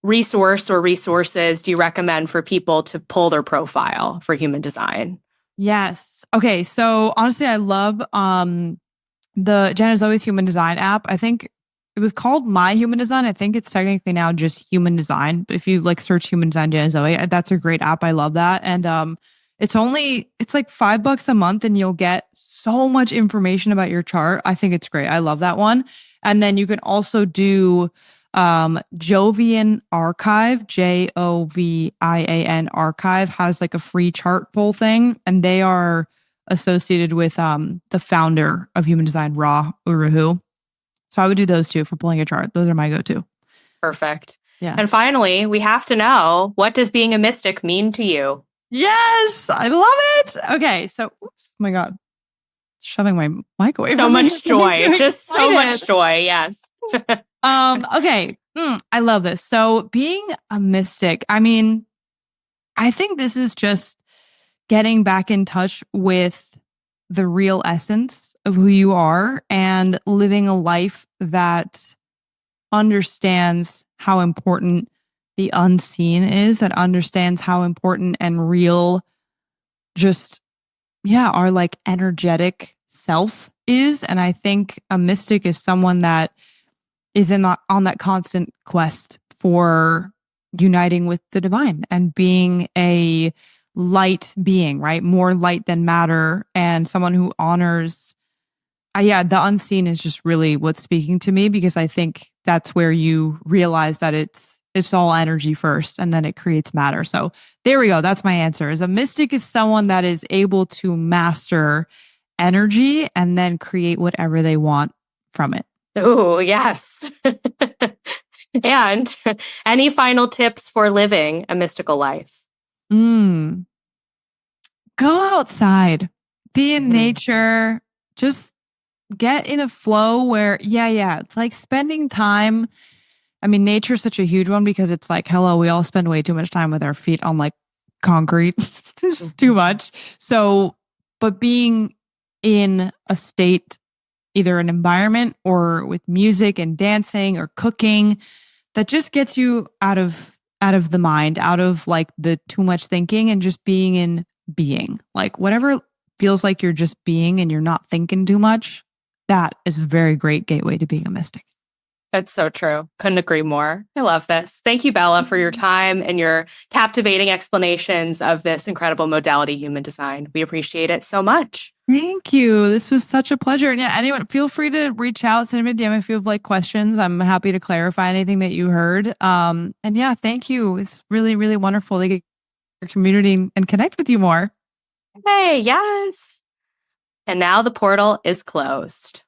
resource or resources do you recommend for people to pull their profile for human design? Yes. Okay. So honestly, I love the Jenna Zoe's human design app. I think it was called My Human Design. I think it's technically now just Human Design. But if you like search Human Design Jenna Zoe, that's a great app. I love that. And it's like $5 a month and you'll get so much information about your chart. I think it's great. I love that one. And then you can also do Jovian Archive, Jovian Archive has like a free chart pull thing. And they are associated with the founder of Human Design, Ra Uru. So I would do those two for pulling a chart. Those are my go-to. Perfect. Yeah. And finally, we have to know, what does being a mystic mean to you? Yes, I love it. Okay, so oops, oh my God, shoving my mic away. So much joy, just so much joy. Yes. Okay, I love this. So being a mystic, I mean, I think this is just getting back in touch with the real essence of who you are and living a life that understands how important the unseen is, that understands how important and real just, our like energetic self is. And I think a mystic is someone that is on that constant quest for uniting with the divine and being a light being, right? More light than matter, and someone who honors the unseen is just really what's speaking to me, because I think that's where you realize that it's all energy first and then it creates matter. So there we go. That's my answer. Is a mystic is someone that is able to master energy and then create whatever they want from it. Oh, yes. And any final tips for living a mystical life? Go outside, be in nature, just get in a flow where, it's like spending time. I mean, nature is such a huge one because it's like, hello, we all spend way too much time with our feet on like concrete. It's too much. So, but being in a state, either an environment or with music and dancing or cooking, that just gets you out of the mind, out of like the too much thinking, and just being in being. Like whatever feels like you're just being and you're not thinking too much, that is a very great gateway to being a mystic. That's so true. Couldn't agree more. I love this. Thank you, Bella, for your time and your captivating explanations of this incredible modality, human design. We appreciate it so much. Thank you. This was such a pleasure. And yeah, anyone, feel free to reach out, send me a DM if you have like questions. I'm happy to clarify anything that you heard. And yeah, thank you. It's really, really wonderful to get your community and connect with you more. Hey, yes. And now the portal is closed.